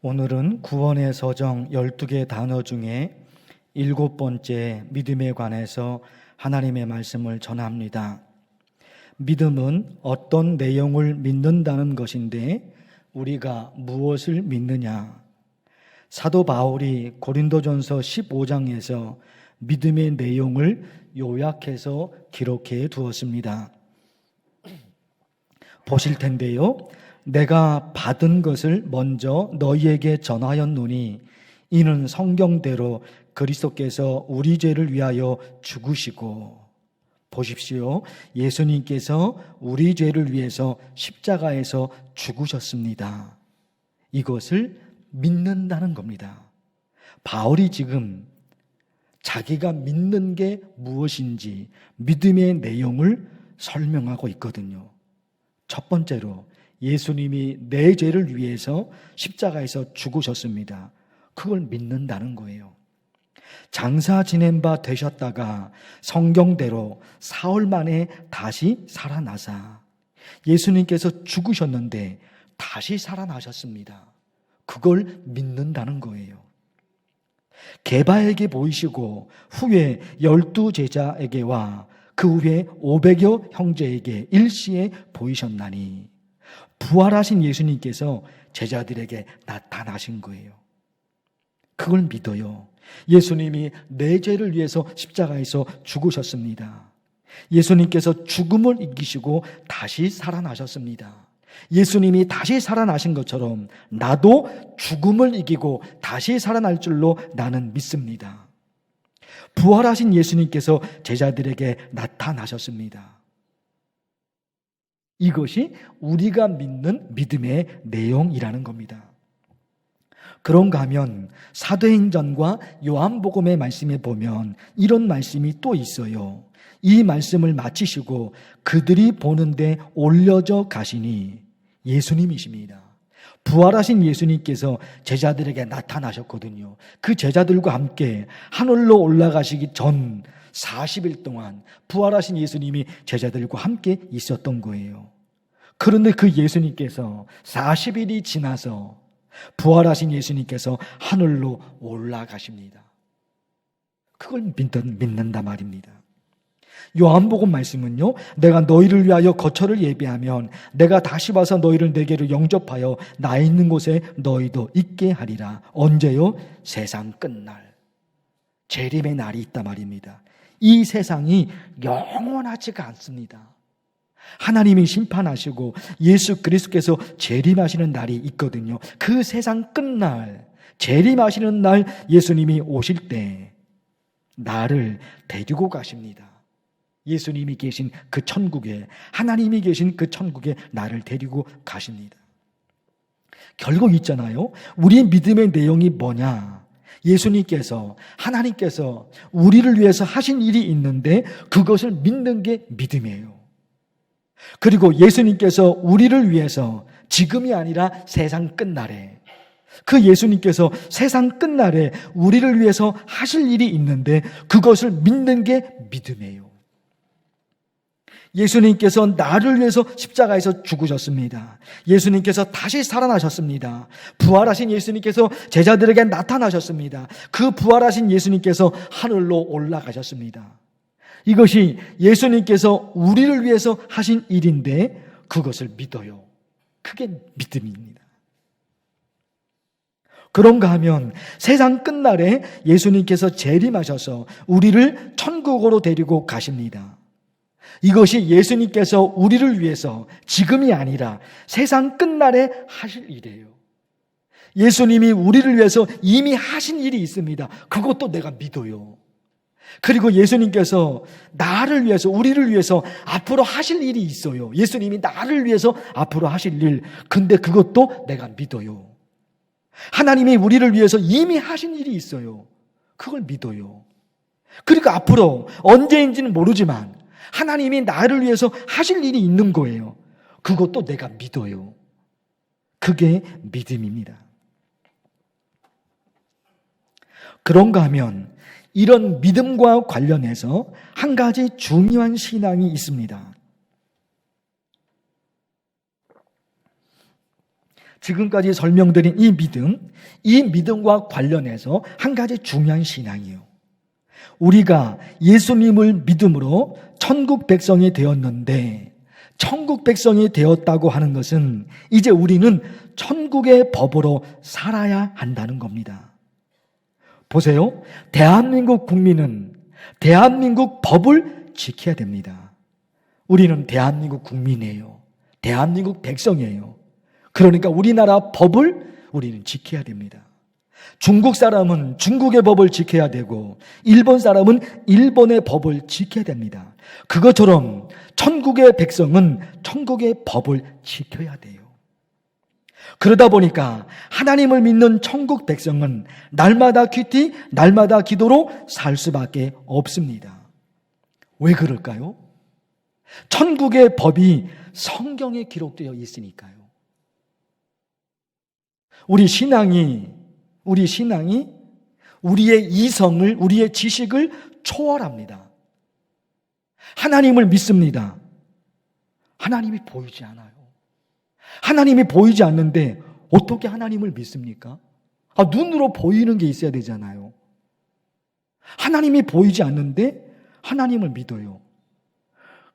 오늘은 구원의 서정 12개 단어 중에 7번째 믿음에 관해서 하나님의 말씀을 전합니다. 믿음은 어떤 내용을 믿는다는 것인데 우리가 무엇을 믿느냐? 사도 바울이 고린도전서 15장에서 믿음의 내용을 요약해서 기록해 두었습니다. 보실 텐데요. 내가 받은 것을 먼저 너희에게 전하였노니 이는 성경대로 그리스도께서 우리 죄를 위하여 죽으시고, 보십시오. 예수님께서 우리 죄를 위해서 십자가에서 죽으셨습니다. 이것을 믿는다는 겁니다. 바울이 지금 자기가 믿는 게 무엇인지 믿음의 내용을 설명하고 있거든요. 첫 번째로 예수님이 내 죄를 위해서 십자가에서 죽으셨습니다. 그걸 믿는다는 거예요. 장사 지낸 바 되셨다가 성경대로 사흘 만에 다시 살아나사 예수님께서 죽으셨는데 다시 살아나셨습니다. 그걸 믿는다는 거예요. 게바에게 보이시고 후에 12제자에게와 그 후에 500여 형제에게 일시에 보이셨나니 부활하신 예수님께서 제자들에게 나타나신 거예요. 그걸 믿어요. 예수님이 내 죄를 위해서 십자가에서 죽으셨습니다. 예수님께서 죽음을 이기시고 다시 살아나셨습니다. 예수님이 다시 살아나신 것처럼 나도 죽음을 이기고 다시 살아날 줄로 나는 믿습니다. 부활하신 예수님께서 제자들에게 나타나셨습니다. 이것이 우리가 믿는 믿음의 내용이라는 겁니다. 그런가 하면 사도행전과 요한복음의 말씀에 보면 이런 말씀이 또 있어요. 이 말씀을 마치시고 그들이 보는데 올려져 가시니 예수님이십니다. 부활하신 예수님께서 제자들에게 나타나셨거든요. 그 제자들과 함께 하늘로 올라가시기 전 40일 동안 부활하신 예수님이 제자들과 함께 있었던 거예요. 그런데 그 예수님께서 40일이 지나서 부활하신 예수님께서 하늘로 올라가십니다. 그걸 믿는다 말입니다. 요한복음 말씀은요, 내가 너희를 위하여 거처를 예비하면 내가 다시 와서 너희를 내게로 영접하여 나 있는 곳에 너희도 있게 하리라. 언제요? 세상 끝날. 재림의 날이 있다 말입니다. 이 세상이 영원하지가 않습니다. 하나님이 심판하시고 예수 그리스도께서 재림하시는 날이 있거든요. 그 세상 끝날, 재림하시는 날 예수님이 오실 때 나를 데리고 가십니다. 예수님이 계신 그 천국에, 하나님이 계신 그 천국에 나를 데리고 가십니다. 결국 있잖아요. 우리 믿음의 내용이 뭐냐? 예수님께서, 하나님께서 우리를 위해서 하신 일이 있는데 그것을 믿는 게 믿음이에요. 그리고 예수님께서 우리를 위해서 지금이 아니라 세상 끝날에, 그 예수님께서 세상 끝날에 우리를 위해서 하실 일이 있는데 그것을 믿는 게 믿음이에요. 예수님께서 나를 위해서 십자가에서 죽으셨습니다. 예수님께서 다시 살아나셨습니다. 부활하신 예수님께서 제자들에게 나타나셨습니다. 그 부활하신 예수님께서 하늘로 올라가셨습니다. 이것이 예수님께서 우리를 위해서 하신 일인데 그것을 믿어요. 그게 믿음입니다. 그런가 하면 세상 끝날에 예수님께서 재림하셔서 우리를 천국으로 데리고 가십니다. 이것이 예수님께서 우리를 위해서 지금이 아니라 세상 끝날에 하실 일이에요. 예수님이 우리를 위해서 이미 하신 일이 있습니다. 그것도 내가 믿어요. 그리고 예수님께서 나를 위해서, 우리를 위해서 앞으로 하실 일이 있어요. 예수님이 나를 위해서 앞으로 하실 일. 근데 그것도 내가 믿어요. 하나님이 우리를 위해서 이미 하신 일이 있어요. 그걸 믿어요. 그리고 앞으로 언제인지는 모르지만 하나님이 나를 위해서 하실 일이 있는 거예요. 그것도 내가 믿어요. 그게 믿음입니다. 그런가 하면 이런 믿음과 관련해서 한 가지 중요한 신앙이 있습니다. 지금까지 설명드린 이 믿음과 관련해서 한 가지 중요한 신앙이에요. 우리가 예수님을 믿음으로 천국 백성이 되었는데, 천국 백성이 되었다고 하는 것은 이제 우리는 천국의 법으로 살아야 한다는 겁니다. 보세요. 대한민국 국민은 대한민국 법을 지켜야 됩니다. 우리는 대한민국 국민이에요. 대한민국 백성이에요. 그러니까 우리나라 법을 우리는 지켜야 됩니다. 중국 사람은 중국의 법을 지켜야 되고, 일본 사람은 일본의 법을 지켜야 됩니다. 그것처럼 천국의 백성은 천국의 법을 지켜야 돼요. 그러다 보니까 하나님을 믿는 천국 백성은 날마다 큐티, 날마다 기도로 살 수밖에 없습니다. 왜 그럴까요? 천국의 법이 성경에 기록되어 있으니까요. 우리 신앙이 우리의 이성을, 우리의 지식을 초월합니다. 하나님을 믿습니다. 하나님이 보이지 않아요. 하나님이 보이지 않는데 어떻게 하나님을 믿습니까? 눈으로 보이는 게 있어야 되잖아요. 하나님이 보이지 않는데 하나님을 믿어요.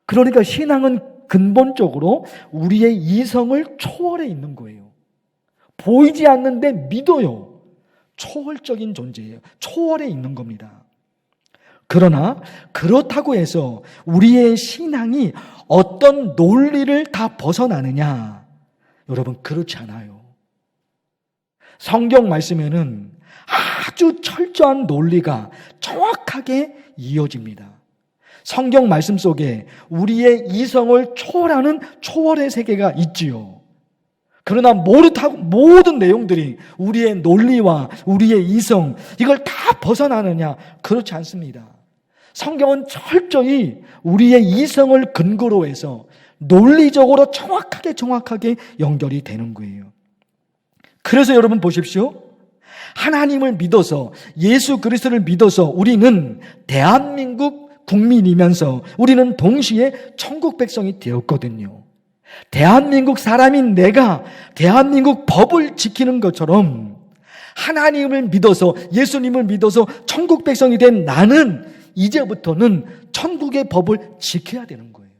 그러니까 신앙은 근본적으로 우리의 이성을 초월해 있는 거예요. 보이지 않는데 믿어요. 초월적인 존재예요. 초월해 있는 겁니다. 그러나 그렇다고 해서 우리의 신앙이 어떤 논리를 다 벗어나느냐? 여러분, 그렇지 않아요. 성경 말씀에는 아주 철저한 논리가 정확하게 이어집니다. 성경 말씀 속에 우리의 이성을 초월하는 초월의 세계가 있지요. 그러나 모든 내용들이 우리의 논리와 우리의 이성, 이걸 다 벗어나느냐? 그렇지 않습니다. 성경은 철저히 우리의 이성을 근거로 해서 논리적으로 정확하게 연결이 되는 거예요. 그래서 여러분 보십시오. 하나님을 믿어서, 예수 그리스도를 믿어서 우리는 대한민국 국민이면서 우리는 동시에 천국 백성이 되었거든요. 대한민국 사람인 내가 대한민국 법을 지키는 것처럼 하나님을 믿어서, 예수님을 믿어서 천국 백성이 된 나는 이제부터는 천국의 법을 지켜야 되는 거예요.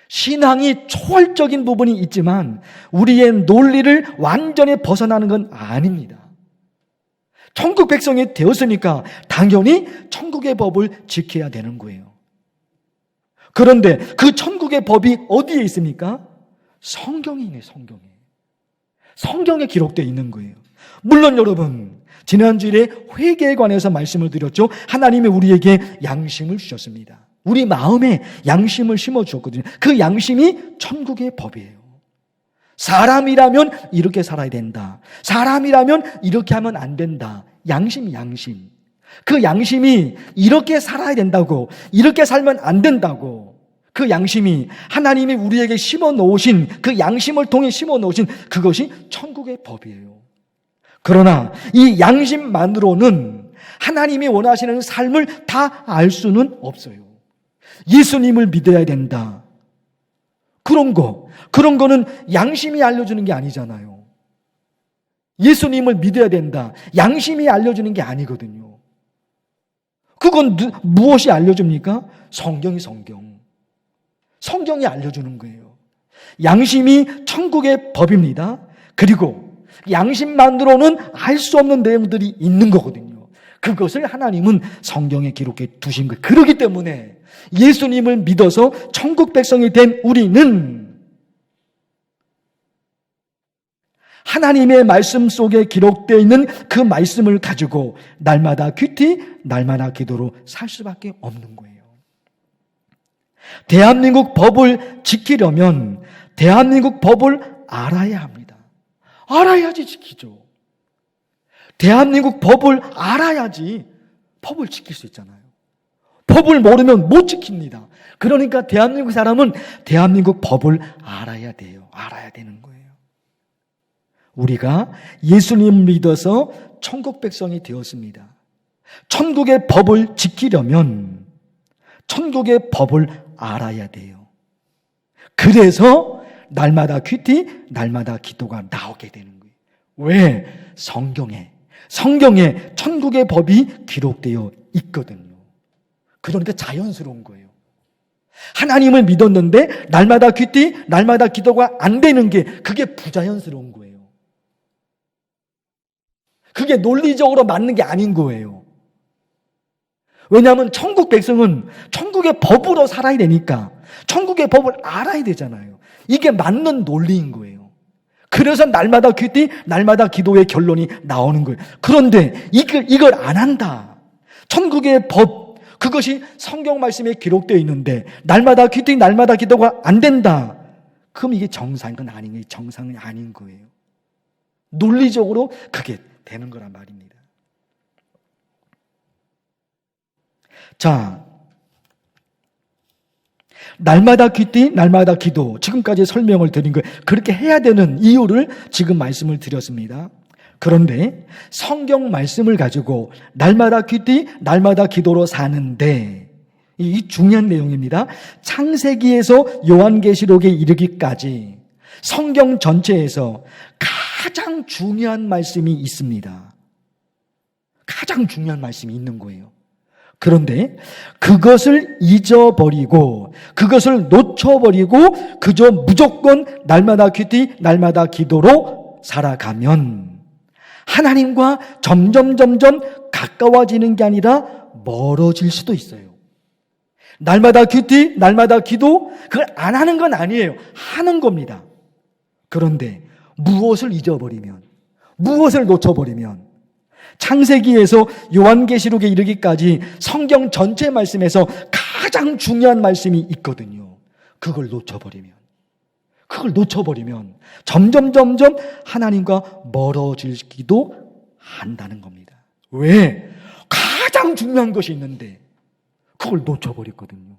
신앙이 초월적인 부분이 있지만 우리의 논리를 완전히 벗어나는 건 아닙니다. 천국 백성이 되었으니까 당연히 천국의 법을 지켜야 되는 거예요. 그런데 그 천국의 법이 어디에 있습니까? 성경에 있네, 성경에. 성경에 기록되어 있는 거예요. 물론 여러분, 지난주에 회개에 관해서 말씀을 드렸죠. 하나님이 우리에게 양심을 주셨습니다. 우리 마음에 양심을 심어주었거든요. 그 양심이 천국의 법이에요. 사람이라면 이렇게 살아야 된다. 사람이라면 이렇게 하면 안 된다. 양심. 그 양심이 이렇게 살아야 된다고, 이렇게 살면 안 된다고, 그 양심이 하나님이 우리에게 심어 놓으신, 그 양심을 통해 심어 놓으신 그것이 천국의 법이에요. 그러나 이 양심만으로는 하나님이 원하시는 삶을 다 알 수는 없어요. 예수님을 믿어야 된다. 그런 거는 양심이 알려주는 게 아니잖아요. 예수님을 믿어야 된다. 양심이 알려주는 게 아니거든요. 그건 무엇이 알려줍니까? 성경이 알려주는 거예요. 양심이 천국의 법입니다. 그리고 양심만으로는 알 수 없는 내용들이 있는 거거든요. 그것을 하나님은 성경에 기록해 두신 거예요. 그렇기 때문에 예수님을 믿어서 천국 백성이 된 우리는 하나님의 말씀 속에 기록되어 있는 그 말씀을 가지고 날마다 큐티, 날마다 기도로 살 수밖에 없는 거예요. 대한민국 법을 지키려면 대한민국 법을 알아야 합니다. 알아야지 지키죠. 대한민국 법을 알아야지 법을 지킬 수 있잖아요. 법을 모르면 못 지킵니다. 그러니까 대한민국 사람은 대한민국 법을 알아야 돼요. 알아야 되는 거예요. 우리가 예수님 믿어서 천국 백성이 되었습니다. 천국의 법을 지키려면 천국의 법을 알아야 돼요. 그래서 날마다 큐티, 날마다 기도가 나오게 되는 거예요. 왜? 성경에 천국의 법이 기록되어 있거든요. 그러니까 자연스러운 거예요. 하나님을 믿었는데 날마다 큐티, 날마다 기도가 안 되는 게 그게 부자연스러운 거예요. 그게 논리적으로 맞는 게 아닌 거예요. 왜냐하면 천국 백성은 천국의 법으로 살아야 되니까 천국의 법을 알아야 되잖아요. 이게 맞는 논리인 거예요. 그래서 날마다 큐티, 날마다 기도의 결론이 나오는 거예요. 그런데 이걸 안 한다. 천국의 법, 그것이 성경 말씀에 기록되어 있는데 날마다 큐티, 날마다 기도가 안 된다. 그럼 이게 정상인 건 아닌 거예요. 정상이 아닌 거예요. 논리적으로 그게 되는 거란 말입니다. 자, 날마다 큐티, 날마다 기도. 지금까지 설명을 드린 거예요. 그렇게 해야 되는 이유를 지금 말씀을 드렸습니다. 그런데 성경 말씀을 가지고 날마다 큐티, 날마다 기도로 사는데 이 중요한 내용입니다. 창세기에서 요한계시록에 이르기까지 성경 전체에서 가장 중요한 말씀이 있습니다. 가장 중요한 말씀이 있는 거예요. 그런데 그것을 잊어버리고 그것을 놓쳐버리고 그저 무조건 날마다 큐티, 날마다 기도로 살아가면 하나님과 점점 가까워지는 게 아니라 멀어질 수도 있어요. 날마다 큐티, 날마다 기도, 그걸 안 하는 건 아니에요. 하는 겁니다. 그런데 무엇을 잊어버리면, 무엇을 놓쳐버리면 창세기에서 요한계시록에 이르기까지 성경 전체 말씀에서 가장 중요한 말씀이 있거든요. 그걸 놓쳐버리면 점점 하나님과 멀어지기도 한다는 겁니다. 왜? 가장 중요한 것이 있는데 그걸 놓쳐버렸거든요.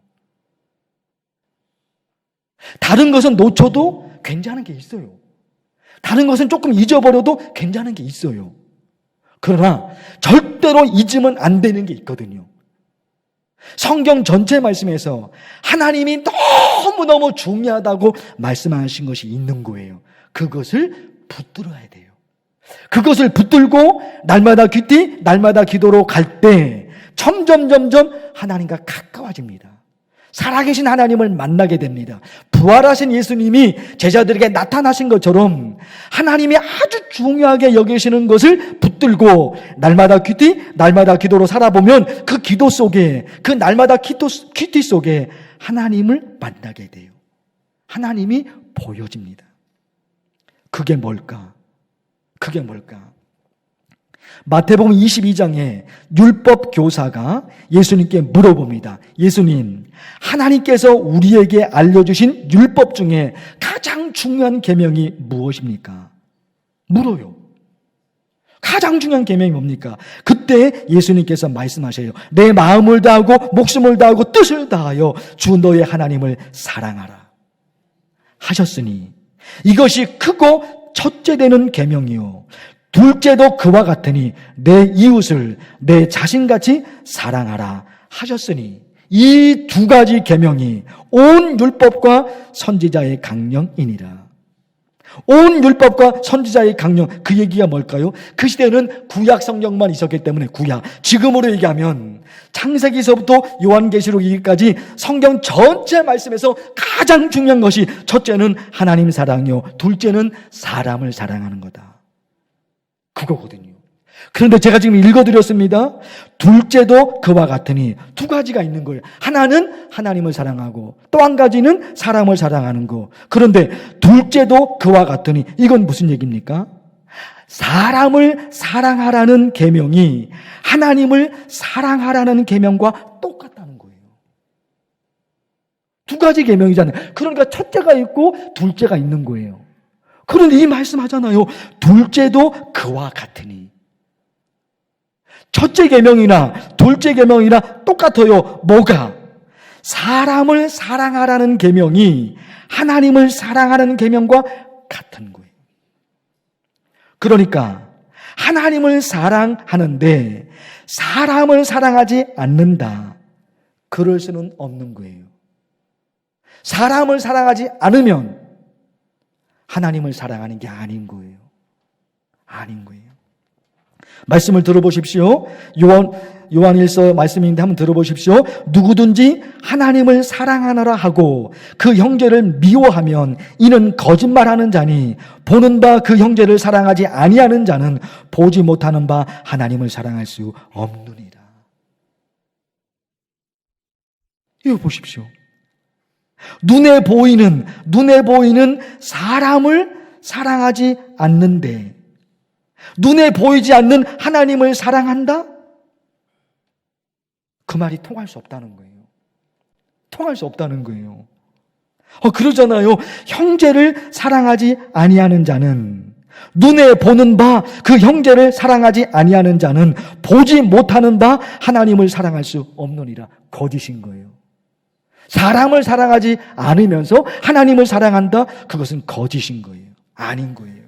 다른 것은 놓쳐도 괜찮은 게 있어요. 다른 것은 조금 잊어버려도 괜찮은 게 있어요. 그러나 절대로 잊으면 안 되는 게 있거든요. 성경 전체 말씀에서 하나님이 너무너무 중요하다고 말씀하신 것이 있는 거예요. 그것을 붙들어야 돼요. 그것을 붙들고 날마다 큐티, 날마다 기도로 갈 때 점점 하나님과 가까워집니다. 살아계신 하나님을 만나게 됩니다. 부활하신 예수님이 제자들에게 나타나신 것처럼 하나님이 아주 중요하게 여기시는 것을 붙들고 날마다 큐티, 날마다 기도로 살아보면 그 기도 속에, 그 날마다 큐티 속에 하나님을 만나게 돼요. 하나님이 보여집니다. 그게 뭘까? 마태복음 22장에 율법 교사가 예수님께 물어봅니다. 예수님, 하나님께서 우리에게 알려주신 율법 중에 가장 중요한 계명이 무엇입니까? 물어요. 가장 중요한 계명이 뭡니까? 그때 예수님께서 말씀하셔요. 내 마음을 다하고 목숨을 다하고 뜻을 다하여 주 너의 하나님을 사랑하라 하셨으니 이것이 크고 첫째 되는 계명이요 둘째도 그와 같으니 내 이웃을 내 자신같이 사랑하라 하셨으니 이 두 가지 계명이 온 율법과 선지자의 강령이니라. 온 율법과 선지자의 강령, 그 얘기가 뭘까요? 그 시대는 구약 성경만 있었기 때문에 구약. 지금으로 얘기하면 창세기서부터 요한계시록까지 성경 전체 말씀에서 가장 중요한 것이 첫째는 하나님 사랑이요 둘째는 사람을 사랑하는 거다. 그거거든요. 그런데 제가 지금 읽어드렸습니다. 둘째도 그와 같으니 두 가지가 있는 거예요. 하나는 하나님을 사랑하고 또 한 가지는 사람을 사랑하는 거. 그런데 둘째도 그와 같으니 이건 무슨 얘기입니까? 사람을 사랑하라는 계명이 하나님을 사랑하라는 계명과 똑같다는 거예요. 두 가지 계명이잖아요. 그러니까 첫째가 있고 둘째가 있는 거예요. 그런데 이 말씀하잖아요. 둘째도 그와 같으니. 첫째 계명이나 둘째 계명이나 똑같아요. 뭐가? 사람을 사랑하라는 계명이 하나님을 사랑하는 계명과 같은 거예요. 그러니까 하나님을 사랑하는데 사람을 사랑하지 않는다. 그럴 수는 없는 거예요. 사람을 사랑하지 않으면 하나님을 사랑하는 게 아닌 거예요. 아닌 거예요. 말씀을 들어보십시오. 요한일서 말씀인데 한번 들어보십시오. 누구든지 하나님을 사랑하노라 하고 그 형제를 미워하면 이는 거짓말하는 자니 보는 바 그 형제를 사랑하지 아니하는 자는 보지 못하는 바 하나님을 사랑할 수 없느니라. 이거 보십시오. 눈에 보이는 사람을 사랑하지 않는데 눈에 보이지 않는 하나님을 사랑한다? 그 말이 통할 수 없다는 거예요. 통할 수 없다는 거예요. 그러잖아요. 형제를 사랑하지 아니하는 자는, 눈에 보는 바 그 형제를 사랑하지 아니하는 자는 보지 못하는 바 하나님을 사랑할 수 없느니라. 거짓인 거예요. 사람을 사랑하지 않으면서 하나님을 사랑한다? 그것은 거짓인 거예요. 아닌 거예요.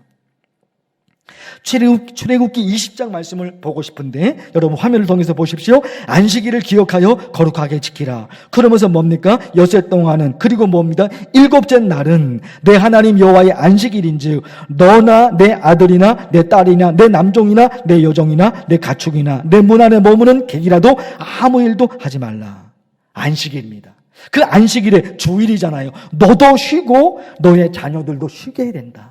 출애굽기 20장 말씀을 보고 싶은데 여러분 화면을 통해서 보십시오. 안식일을 기억하여 거룩하게 지키라. 그러면서 뭡니까? 엿새 동안은, 그리고 뭡니다? 일곱째 날은 내 하나님 여호와의 안식일인즉 너나 내 아들이나 내 딸이나 내 남종이나 내 여종이나 내 가축이나 내 문 안에 머무는 객이라도 아무 일도 하지 말라. 안식일입니다. 그 안식일의 주일이잖아요. 너도 쉬고 너의 자녀들도 쉬게 해야 된다.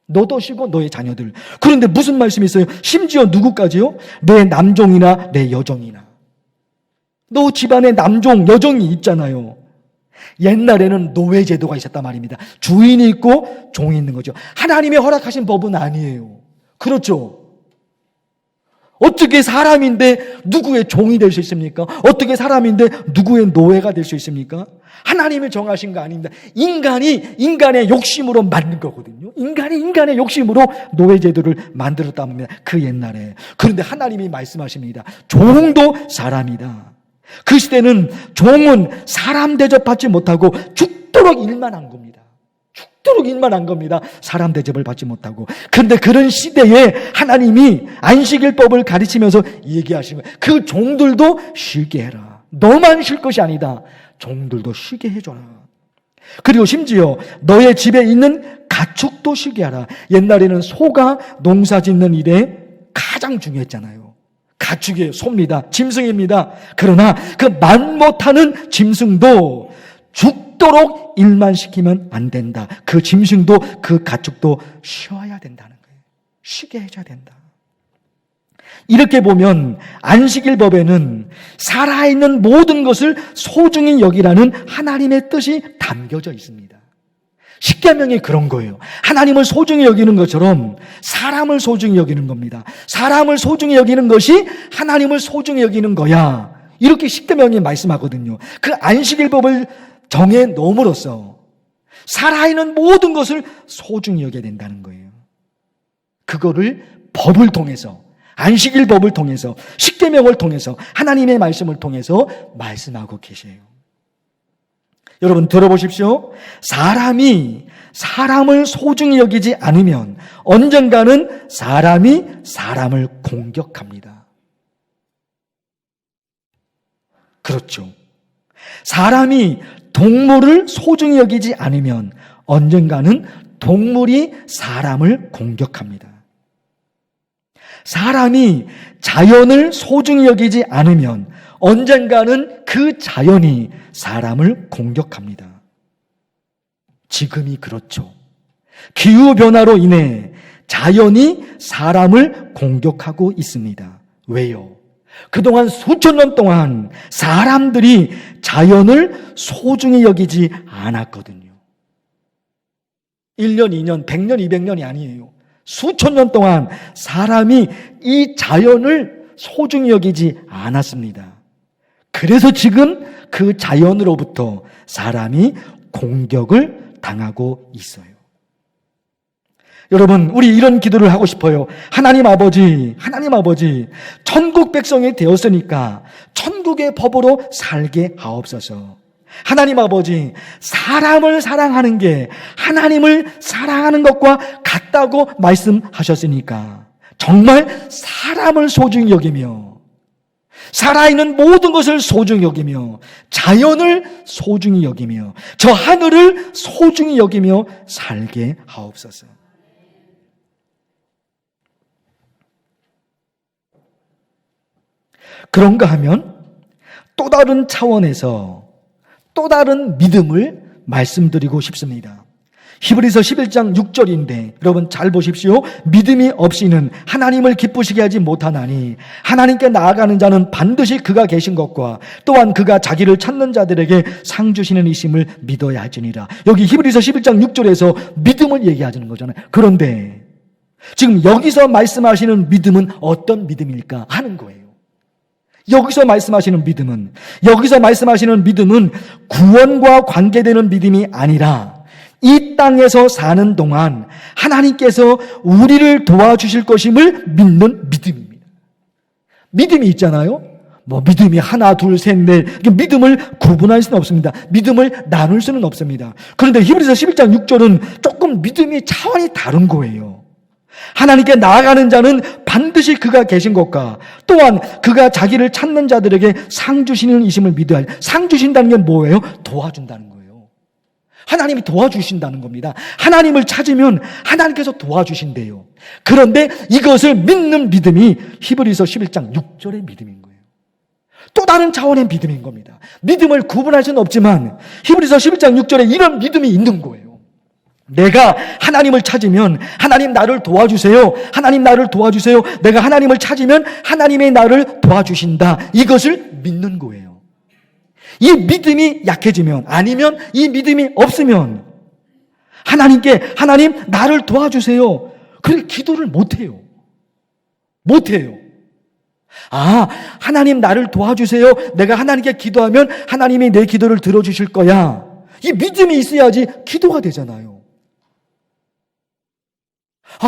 너도 쉬고 너의 자녀들. 그런데 무슨 말씀이 있어요? 심지어 누구까지요? 내 남종이나 내 여종이나. 너 집안에 남종, 여종이 있잖아요. 옛날에는 노예제도가 있었단 말입니다. 주인이 있고 종이 있는 거죠. 하나님의 허락하신 법은 아니에요. 그렇죠? 어떻게 사람인데 누구의 종이 될 수 있습니까? 어떻게 사람인데 누구의 노예가 될 수 있습니까? 하나님이 정하신 거 아닙니다. 인간의 욕심으로 만든 거거든요. 인간의 욕심으로 노예제도를 만들었단 말입니다. 그 옛날에. 그런데 하나님이 말씀하십니다. 종도 사람이다. 그 시대는 종은 사람 대접받지 못하고 죽도록 일만 한 겁니다. 죽도록 일만 한 겁니다. 사람 대접을 받지 못하고. 그런데 그런 시대에 하나님이 안식일법을 가르치면서 얘기하신 거예요. 그 종들도 쉬게 해라. 너만 쉴 것이 아니다. 종들도 쉬게 해줘라. 그리고 심지어 너의 집에 있는 가축도 쉬게 하라. 옛날에는 소가 농사 짓는 일에 가장 중요했잖아요. 가축이에요. 소입니다. 짐승입니다. 그러나 그 말 못하는 짐승도 죽도록 일만 시키면 안 된다. 그 짐승도 그 가축도 쉬어야 된다는 거예요. 쉬게 해줘야 된다. 이렇게 보면 안식일법에는 살아있는 모든 것을 소중히 여기라는 하나님의 뜻이 담겨져 있습니다. 십계명이 그런 거예요. 하나님을 소중히 여기는 것처럼 사람을 소중히 여기는 겁니다. 사람을 소중히 여기는 것이 하나님을 소중히 여기는 거야. 이렇게 십계명이 말씀하거든요. 그 안식일법을 정해 놓음으로써 살아있는 모든 것을 소중히 여겨야 된다는 거예요. 그거를 법을 통해서, 안식일법을 통해서, 십계명을 통해서, 하나님의 말씀을 통해서 말씀하고 계세요. 여러분 들어보십시오. 사람이 사람을 소중히 여기지 않으면 언젠가는 사람이 사람을 공격합니다. 그렇죠. 사람이 동물을 소중히 여기지 않으면 언젠가는 동물이 사람을 공격합니다. 사람이 자연을 소중히 여기지 않으면 언젠가는 그 자연이 사람을 공격합니다. 지금이 그렇죠. 기후변화로 인해 자연이 사람을 공격하고 있습니다. 왜요? 그동안 수천 년 동안 사람들이 자연을 소중히 여기지 않았거든요. 1년, 2년, 100년, 200년이 아니에요. 수천 년 동안 사람이 이 자연을 소중히 여기지 않았습니다. 그래서 지금 그 자연으로부터 사람이 공격을 당하고 있어요. 여러분, 우리 이런 기도를 하고 싶어요. 하나님 아버지, 천국 백성이 되었으니까 천국의 법으로 살게 하옵소서. 하나님 아버지, 사람을 사랑하는 게 하나님을 사랑하는 것과 같다고 말씀하셨으니까 정말 사람을 소중히 여기며 살아있는 모든 것을 소중히 여기며 자연을 소중히 여기며 저 하늘을 소중히 여기며 살게 하옵소서. 그런가 하면 또 다른 차원에서 또 다른 믿음을 말씀드리고 싶습니다. 히브리서 11장 6절인데 여러분 잘 보십시오. 믿음이 없이는 하나님을 기쁘시게 하지 못하나니 하나님께 나아가는 자는 반드시 그가 계신 것과 또한 그가 자기를 찾는 자들에게 상 주시는 이심을 믿어야 할지니라. 여기 히브리서 11장 6절에서 믿음을 얘기하는 거잖아요. 그런데 지금 여기서 말씀하시는 믿음은 어떤 믿음일까 하는 거예요. 여기서 말씀하시는 믿음은 구원과 관계되는 믿음이 아니라 이 땅에서 사는 동안 하나님께서 우리를 도와주실 것임을 믿는 믿음입니다. 믿음이 있잖아요. 믿음이 하나, 둘, 셋, 넷. 믿음을 구분할 수는 없습니다. 믿음을 나눌 수는 없습니다. 그런데 히브리서 11장 6절은 조금 믿음이 차원이 다른 거예요. 하나님께 나아가는 자는 반드시 그가 계신 것과 또한 그가 자기를 찾는 자들에게 상 주시는 이심을 믿어야 할. 상 주신다는 게 뭐예요? 도와준다는 거예요. 하나님이 도와주신다는 겁니다. 하나님을 찾으면 하나님께서 도와주신대요. 그런데 이것을 믿는 믿음이 히브리서 11장 6절의 믿음인 거예요. 또 다른 차원의 믿음인 겁니다. 믿음을 구분할 수는 없지만 히브리서 11장 6절에 이런 믿음이 있는 거예요. 내가 하나님을 찾으면 하나님 나를 도와주세요. 하나님 나를 도와주세요. 내가 하나님을 찾으면 하나님이 나를 도와주신다. 이것을 믿는 거예요. 이 믿음이 약해지면 아니면 이 믿음이 없으면 하나님께 하나님 나를 도와주세요. 그렇게 기도를 못해요. 하나님 나를 도와주세요. 내가 하나님께 기도하면 하나님이 내 기도를 들어주실 거야. 이 믿음이 있어야지 기도가 되잖아요.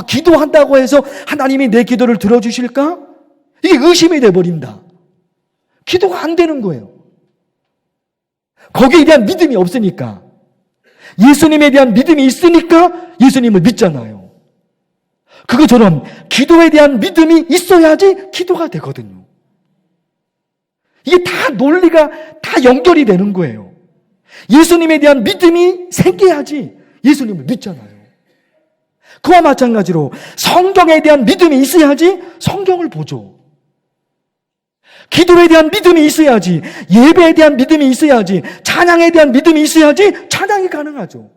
기도한다고 해서 하나님이 내 기도를 들어주실까? 이게 의심이 돼버린다. 기도가 안 되는 거예요. 거기에 대한 믿음이 없으니까. 예수님에 대한 믿음이 있으니까 예수님을 믿잖아요. 그것처럼 기도에 대한 믿음이 있어야지 기도가 되거든요. 이게 다 논리가 다 연결이 되는 거예요. 예수님에 대한 믿음이 생겨야지 예수님을 믿잖아요. 그와 마찬가지로 성경에 대한 믿음이 있어야지 성경을 보죠. 기도에 대한 믿음이 있어야지, 예배에 대한 믿음이 있어야지, 찬양에 대한 믿음이 있어야지 찬양이 가능하죠.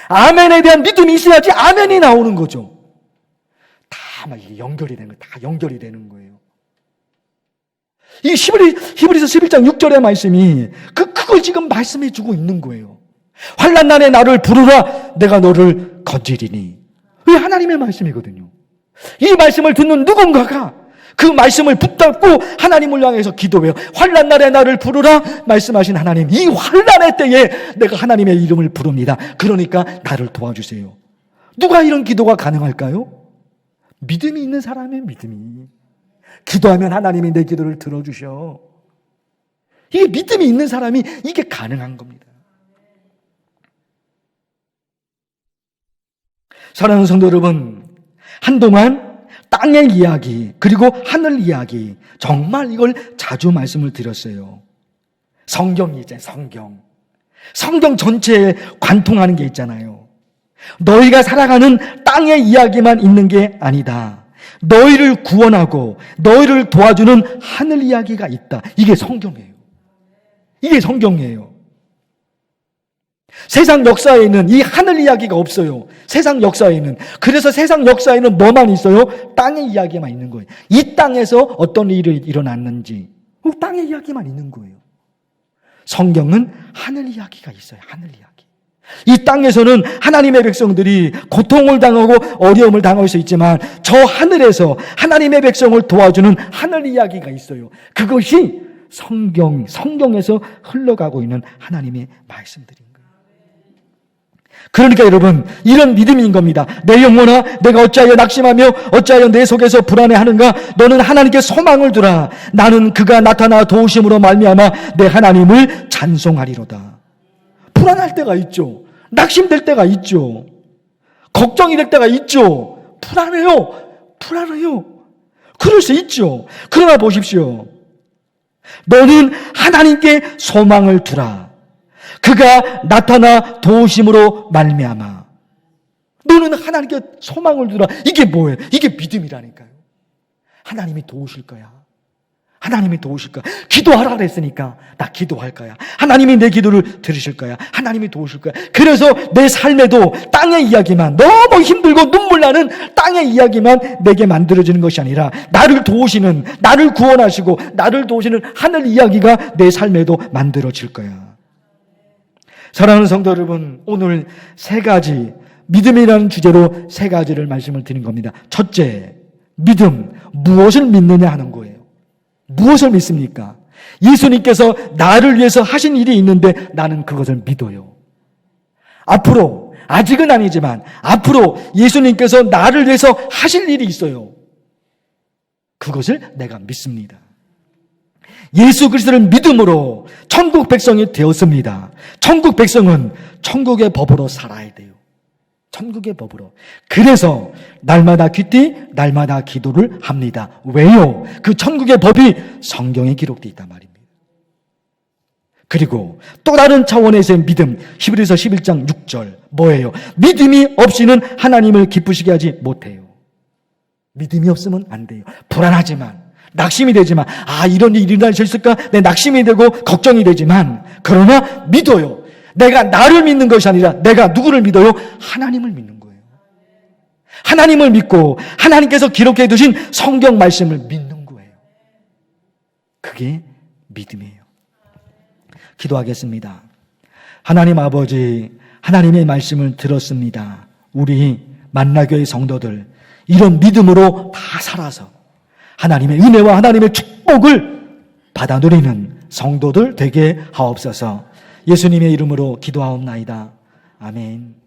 아멘에 대한 믿음이 있어야지 아멘이 나오는 거죠. 다 막 연결이 되는 거예요. 다 연결이 되는 거예요. 이 히브리서 11장 6절의 말씀이 그걸 지금 말씀해 주고 있는 거예요. 환난 날에 나를 부르라 내가 너를 건지리니. 이 하나님의 말씀이거든요. 이 말씀을 듣는 누군가가 그 말씀을 붙잡고 하나님을 향해서 기도해요. 환난 날에 나를 부르라 말씀하신 하나님, 이 환난의 때에 내가 하나님의 이름을 부릅니다. 그러니까 나를 도와주세요. 누가 이런 기도가 가능할까요? 믿음이 있는 사람의 믿음이. 기도하면 하나님이 내 기도를 들어주셔. 이게 믿음이 있는 사람이 이게 가능한 겁니다. 사랑하는 성도 여러분, 한동안 땅의 이야기 그리고 하늘 이야기 정말 이걸 자주 말씀을 드렸어요. 성경이 있잖아요. 성경 전체에 관통하는 게 있잖아요. 너희가 살아가는 땅의 이야기만 있는 게 아니다. 너희를 구원하고 너희를 도와주는 하늘 이야기가 있다. 이게 성경이에요. 이게 성경이에요. 세상 역사에는 이 하늘 이야기가 없어요. 세상 역사에는. 그래서 세상 역사에는 뭐만 있어요? 땅의 이야기만 있는 거예요. 이 땅에서 어떤 일이 일어났는지 땅의 이야기만 있는 거예요. 성경은 하늘 이야기가 있어요. 하늘 이야기. 이 땅에서는 하나님의 백성들이 고통을 당하고 어려움을 당할 수 있지만 저 하늘에서 하나님의 백성을 도와주는 하늘 이야기가 있어요. 그것이 성경에서 흘러가고 있는 하나님의 말씀들인 거예요. 그러니까 여러분, 이런 믿음인 겁니다. 내 영혼아, 내가 어찌하여 낙심하며 어찌하여 내 속에서 불안해하는가? 너는 하나님께 소망을 두라. 나는 그가 나타나 도우심으로 말미암아 내 하나님을 찬송하리로다. 불안할 때가 있죠. 낙심될 때가 있죠. 걱정이 될 때가 있죠. 불안해요. 그럴 수 있죠. 그러나 보십시오. 너는 하나님께 소망을 두라. 그가 나타나 도우심으로 말미암아. 너는 하나님께 소망을 두라. 이게 뭐예요? 이게 믿음이라니까요. 하나님이 도우실 거야. 하나님이 도우실 거야. 기도하라 그랬으니까 나 기도할 거야. 하나님이 내 기도를 들으실 거야. 하나님이 도우실 거야. 그래서 내 삶에도 땅의 이야기만, 너무 힘들고 눈물 나는 땅의 이야기만 내게 만들어지는 것이 아니라 나를 도우시는, 나를 구원하시고 나를 도우시는 하늘 이야기가 내 삶에도 만들어질 거야. 사랑하는 성도 여러분, 오늘 세 가지, 믿음이라는 주제로 세 가지를 말씀을 드린 겁니다. 첫째, 믿음, 무엇을 믿느냐 하는 거예요. 무엇을 믿습니까? 예수님께서 나를 위해서 하신 일이 있는데 나는 그것을 믿어요. 앞으로, 아직은 아니지만 앞으로 예수님께서 나를 위해서 하실 일이 있어요. 그것을 내가 믿습니다. 예수 그리스도를 믿음으로 천국 백성이 되었습니다. 천국 백성은 천국의 법으로 살아야 돼요. 천국의 법으로. 그래서 날마다 귀띠, 날마다 기도를 합니다. 왜요? 그 천국의 법이 성경에 기록되어 있단 말입니다. 그리고 또 다른 차원에서의 믿음, 히브리서 11장 6절 뭐예요? 믿음이 없이는 하나님을 기쁘시게 하지 못해요. 믿음이 없으면 안 돼요. 불안하지만, 낙심이 되지만, 이런 일이 일어날 수 있을까? 내 낙심이 되고 걱정이 되지만, 그러나 믿어요. 내가 나를 믿는 것이 아니라 내가 누구를 믿어요? 하나님을 믿는 거예요. 하나님을 믿고 하나님께서 기록해 두신 성경 말씀을 믿는 거예요. 그게 믿음이에요. 기도하겠습니다. 하나님 아버지, 하나님의 말씀을 들었습니다. 우리 만나교회 성도들 이런 믿음으로 다 살아서 하나님의 은혜와 하나님의 축복을 받아 누리는 성도들 되게 하옵소서. 예수님의 이름으로 기도하옵나이다. 아멘.